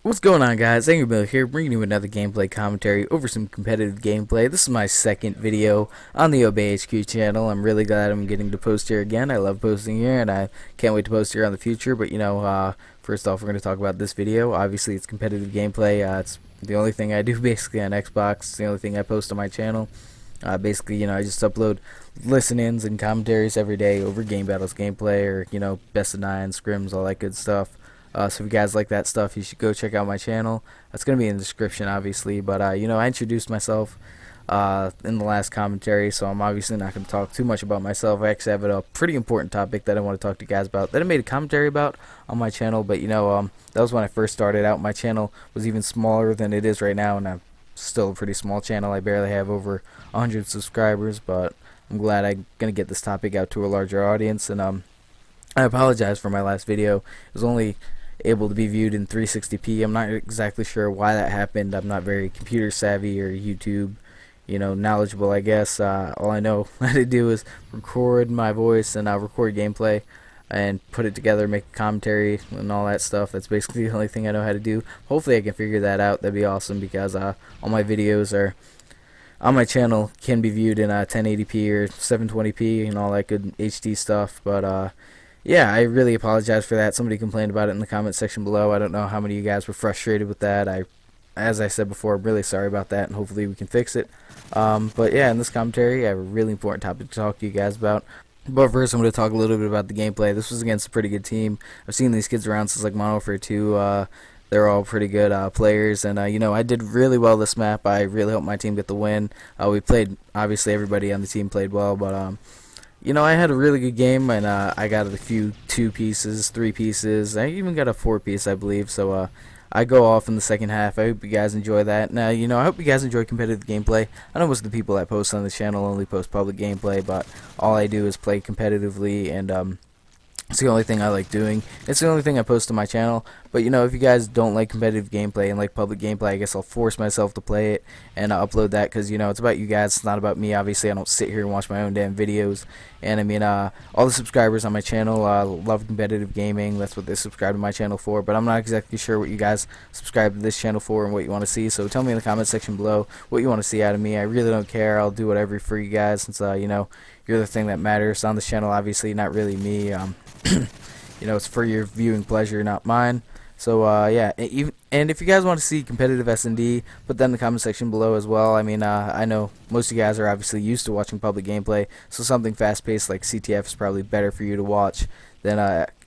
What's going on, guys? AngryMeal here, bringing you another gameplay commentary over some competitive gameplay. This is my second video on the ObeyHQ channel. I'm really glad I'm getting to post here again. I love posting here, and I can't wait to post here on the future. But, first off, we're going to talk about this video. Obviously, it's competitive gameplay. It's the only thing I do basically on Xbox. It's the only thing I post on my channel. Basically, I just upload listen-ins and commentaries every day over Gamebattles gameplay or, best of 9, scrims, all that good stuff. So if you guys like that stuff, you should go check out my channel. It's going to be in the description, obviously. But, I introduced myself in the last commentary, so I'm obviously not going to talk too much about myself. I actually have a pretty important topic that I want to talk to you guys about that I made a commentary about on my channel. But, that was when I first started out. My channel was even smaller than it is right now, and I'm still a pretty small channel. I barely have over 100 subscribers, but I'm glad I'm going to get this topic out to a larger audience. And I apologize for my last video. It was only able to be viewed in 360p. I'm not exactly sure why that happened. I'm not very computer savvy or YouTube knowledgeable, I guess. All I know how to do is record my voice and record gameplay and put it together, make a commentary and all that stuff. That's basically the only thing I know how to do. Hopefully I can figure that out. That'd be awesome, because all my videos are on my channel can be viewed in 1080p or 720p and all that good HD stuff. But yeah, I really apologize for that. Somebody complained about it in the comment section below. I don't know how many of you guys were frustrated with that. As I said before, I'm really sorry about that, and hopefully we can fix it. But yeah, in this commentary, I have a really important topic to talk to you guys about. But first, I'm going to talk a little bit about the gameplay. This was against a pretty good team. I've seen these kids around since like Modern Warfare 2. They're all pretty good players, and I did really well this map. I really helped my team get the win. We played, obviously everybody on the team played well, but I had a really good game, and I got a few 2 pieces, 3 pieces. I even got a 4 piece, I believe. So I go off in the second half. I hope you guys enjoy that. Now, I hope you guys enjoy competitive gameplay. I know most of the people that post on the channel only post public gameplay, but all I do is play competitively, and it's the only thing I like doing. It's the only thing I post on my channel. But, if you guys don't like competitive gameplay and like public gameplay, I guess I'll force myself to play it and upload that, because, it's about you guys. It's not about me. Obviously, I don't sit here and watch my own damn videos. And, all the subscribers on my channel love competitive gaming. That's what they subscribe to my channel for. But I'm not exactly sure what you guys subscribe to this channel for and what you want to see. So tell me in the comment section below what you want to see out of me. I really don't care. I'll do whatever for you guys, since, you're the thing that matters on this channel. Obviously, not really me. It's for your viewing pleasure, not mine. So yeah, and if you guys want to see competitive S&D, put that in the comment section below as well. I know most of you guys are obviously used to watching public gameplay, so something fast-paced like CTF is probably better for you to watch than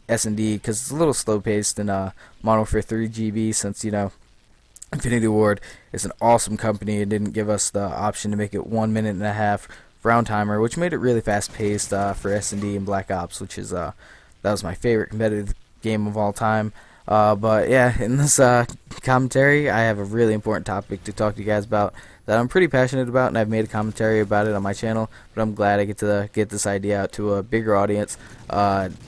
S&D, because it's a little slow-paced in Modern Warfare 3 GB, since Infinity Ward is an awesome company and didn't give us the option to make it 1.5 minute round timer, which made it really fast-paced for S&D and Black Ops, which is that was my favorite competitive game of all time. But yeah, in this commentary, I have a really important topic to talk to you guys about that I'm pretty passionate about, and I've made a commentary about it on my channel, but I'm glad I get to get this idea out to a bigger audience.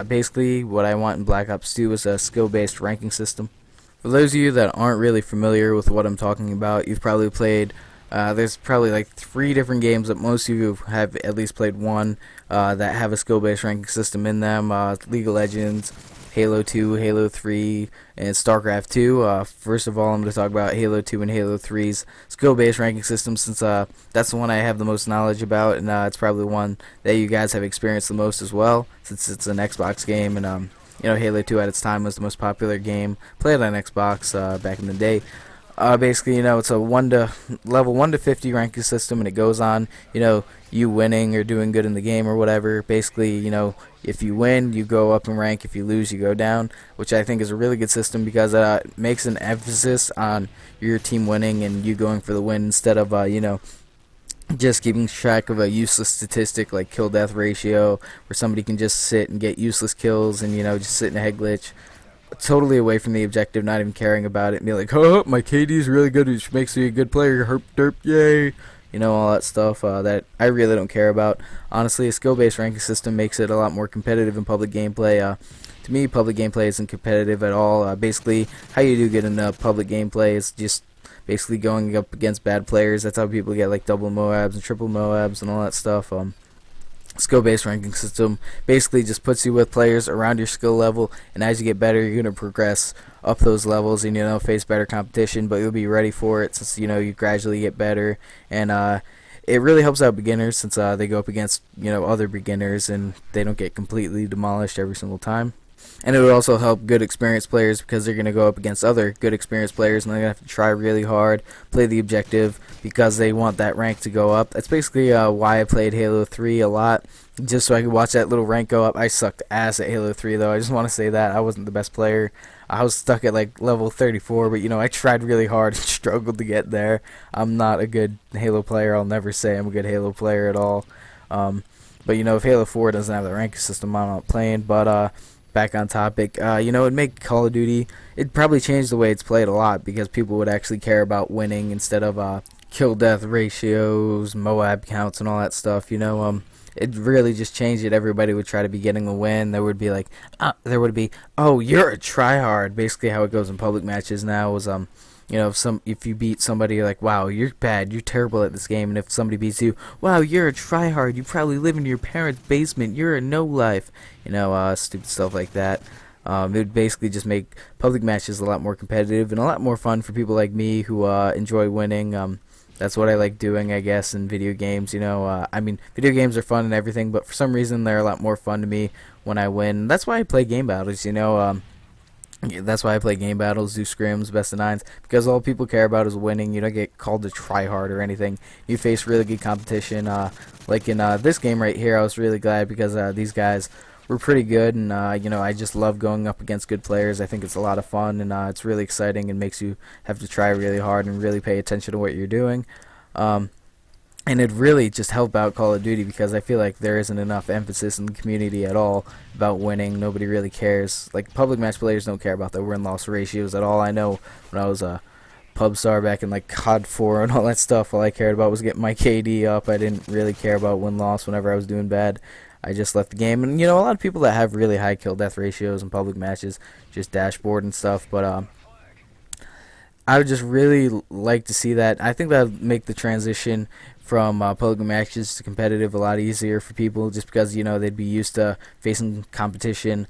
Basically, what I want in Black Ops 2 is a skill-based ranking system. For those of you that aren't really familiar with what I'm talking about, you've probably played there's probably like 3 different games that most of you have at least played one that have a skill-based ranking system in them. League of Legends, Halo 2, Halo 3, and StarCraft 2. First of all, I'm going to talk about Halo 2 and Halo 3's skill-based ranking system, since that's the one I have the most knowledge about, and it's probably one that you guys have experienced the most as well, since it's an Xbox game, and Halo 2 at its time was the most popular game played on Xbox back in the day. Basically, it's a level 1 to 50 ranking system, and it goes on, you winning or doing good in the game or whatever. Basically, if you win, you go up in rank. If you lose, you go down, which I think is a really good system, because it makes an emphasis on your team winning and you going for the win, instead of, just keeping track of a useless statistic like kill-death ratio, where somebody can just sit and get useless kills and, just sit in a head glitch. Totally away from the objective, not even caring about it, and be like, oh, my KD is really good, which makes me a good player, herp derp, yay, all that stuff that I really don't care about. Honestly, a skill-based ranking system makes it a lot more competitive in public gameplay. To me, public gameplay isn't competitive at all. Basically, how you do get in public gameplay is just basically going up against bad players. That's how people get like double Moabs and triple Moabs and all that stuff. skill-based ranking system basically just puts you with players around your skill level, and as you get better, you're going to progress up those levels and, face better competition, but you'll be ready for it since, you gradually get better. And it really helps out beginners since they go up against, other beginners, and they don't get completely demolished every single time. And it would also help good experienced players because they're going to go up against other good experienced players, and they're going to have to try really hard, play the objective, because they want that rank to go up. That's basically why I played Halo 3 a lot, just so I could watch that little rank go up. I sucked ass at Halo 3, though. I just want to say that. I wasn't the best player. I was stuck at like level 34, but I tried really hard and struggled to get there. I'm not a good Halo player. I'll never say I'm a good Halo player at all. But if Halo 4 doesn't have the ranking system, I'm not playing. But back on topic, it'd make Call of Duty, it'd probably change the way it's played a lot, because people would actually care about winning instead of kill death ratios, Moab counts, and all that stuff. It really just changed it. Everybody would try to be getting a win. There would be oh, you're a tryhard. Basically how it goes in public matches now is if you beat somebody, you're like, wow, you're bad, you're terrible at this game. And if somebody beats you, wow, you're a tryhard, you probably live in your parents' basement, you're a no-life, stupid stuff like that. It would basically just make public matches a lot more competitive and a lot more fun for people like me who enjoy winning. That's what I like doing, I guess, in video games. Video games are fun and everything, but for some reason they're a lot more fun to me when I win. That's why I play game battles. That's why I play game battles, do scrims, best of nines, because all people care about is winning. You don't get called to try hard or anything. You face really good competition. Like in this game right here, I was really glad because these guys were pretty good, and I just love going up against good players. I think it's a lot of fun, and it's really exciting and makes you have to try really hard and really pay attention to what you're doing. And it really just helped out Call of Duty because I feel like there isn't enough emphasis in the community at all about winning. Nobody really cares. Like, public match players don't care about the win-loss ratios at all. I know when I was a pub star back in like COD 4 and all that stuff, all I cared about was getting my KD up. I didn't really care about win-loss whenever I was doing bad. I just left the game. And, a lot of people that have really high kill-death ratios in public matches just dashboard and stuff. But I would just really like to see that. I think that would make the transition from public matches to competitive a lot easier for people, just because they'd be used to facing competition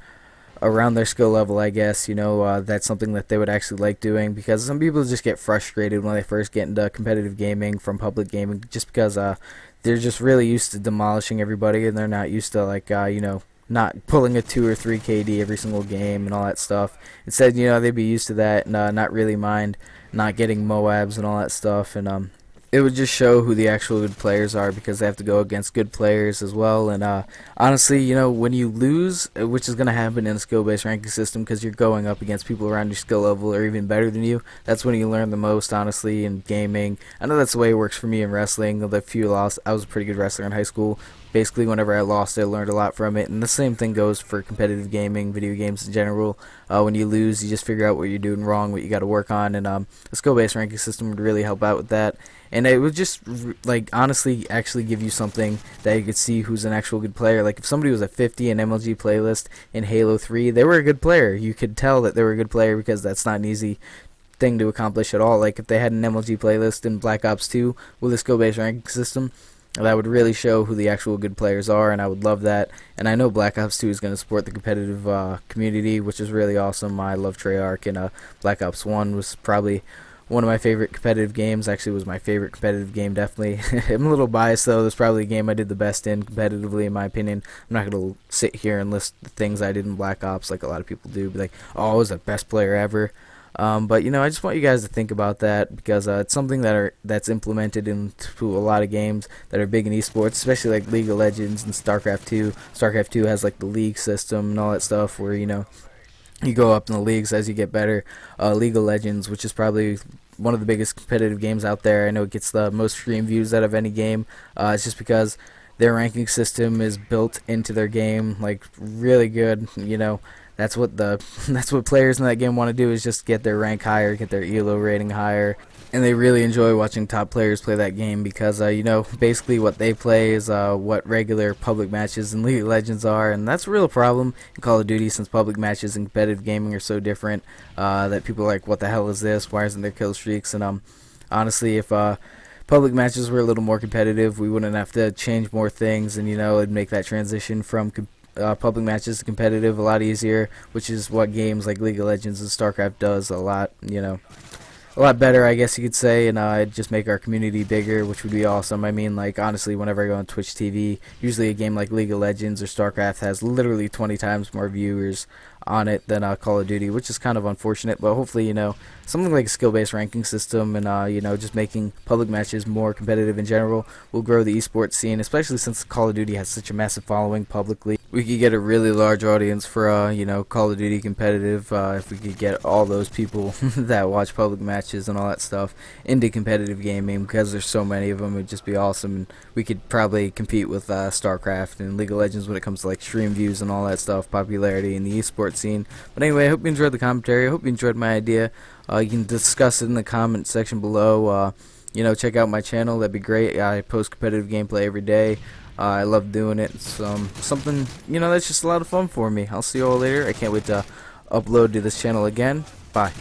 around their skill level. I guess that's something that they would actually like doing, because some people just get frustrated when they first get into competitive gaming from public gaming, just because they're just really used to demolishing everybody, and they're not used to not pulling a 2 or 3 KD every single game and all that stuff. Instead, they'd be used to that and not really mind not getting Moabs and all that stuff. And it would just show who the actual good players are, because they have to go against good players as well. And honestly, when you lose, which is going to happen in a skill-based ranking system, because you're going up against people around your skill level or even better than you, that's when you learn the most, honestly, in gaming. I know that's the way it works for me in wrestling. The few lost, I was a pretty good wrestler in high school. Basically, whenever I lost, I learned a lot from it. And the same thing goes for competitive gaming, video games in general. When you lose, you just figure out what you're doing wrong, what you got to work on. And a skill-based ranking system would really help out with that. And it would just, honestly actually give you something that you could see who's an actual good player. Like, if somebody was a 50 in MLG playlist in Halo 3, they were a good player. You could tell that they were a good player, because that's not an easy thing to accomplish at all. Like, if they had an MLG playlist in Black Ops 2 with a skill-based ranking system, that would really show who the actual good players are, and I would love that. And I know Black Ops 2 is going to support the competitive community, which is really awesome. I love Treyarch, and Black Ops 1 was probably one of my favorite competitive games. Actually, it was my favorite competitive game, definitely. I'm a little biased, though. That's probably the game I did the best in competitively, in my opinion. I'm not going to sit here and list the things I did in Black Ops like a lot of people do. Be like, oh, I was the best player ever. But I just want you guys to think about that, because it's something that's implemented into a lot of games that are big in esports, especially like League of Legends and StarCraft 2. StarCraft 2 has like the league system and all that stuff, where you go up in the leagues as you get better. League of Legends, which is probably one of the biggest competitive games out there. I know it gets the most stream views out of any game. It's just because their ranking system is built into their game, like, really good. That's what players in that game want to do, is just get their rank higher, get their ELO rating higher. And they really enjoy watching top players play that game, because basically what they play is what regular public matches in League of Legends are, and that's a real problem in Call of Duty, since public matches and competitive gaming are so different that people are like, what the hell is this? Why isn't there kill streaks? And honestly, if public matches were a little more competitive, we wouldn't have to change more things, and it'd make that transition from public matches to competitive a lot easier, which is what games like League of Legends and StarCraft does a lot, a lot better, I guess you could say, and it'd just make our community bigger, which would be awesome. I mean, like, honestly, whenever I go on Twitch TV, usually a game like League of Legends or StarCraft has literally 20 times more viewers on it than Call of Duty, which is kind of unfortunate, but hopefully, something like a skill-based ranking system and, just making public matches more competitive in general will grow the esports scene, especially since Call of Duty has such a massive following publicly. We could get a really large audience for, Call of Duty competitive if we could get all those people that watch public matches and all that stuff into competitive gaming, because there's so many of them. It would just be awesome, and we could probably compete with StarCraft and League of Legends when it comes to like stream views and all that stuff, popularity in the esports scene. But anyway, I hope you enjoyed the commentary. I hope you enjoyed my idea. You can discuss it in the comment section below. Check out my channel. That'd be great. I post competitive gameplay every day. I love doing it. It's something, that's just a lot of fun for me. I'll see you all later. I can't wait to upload to this channel again. Bye.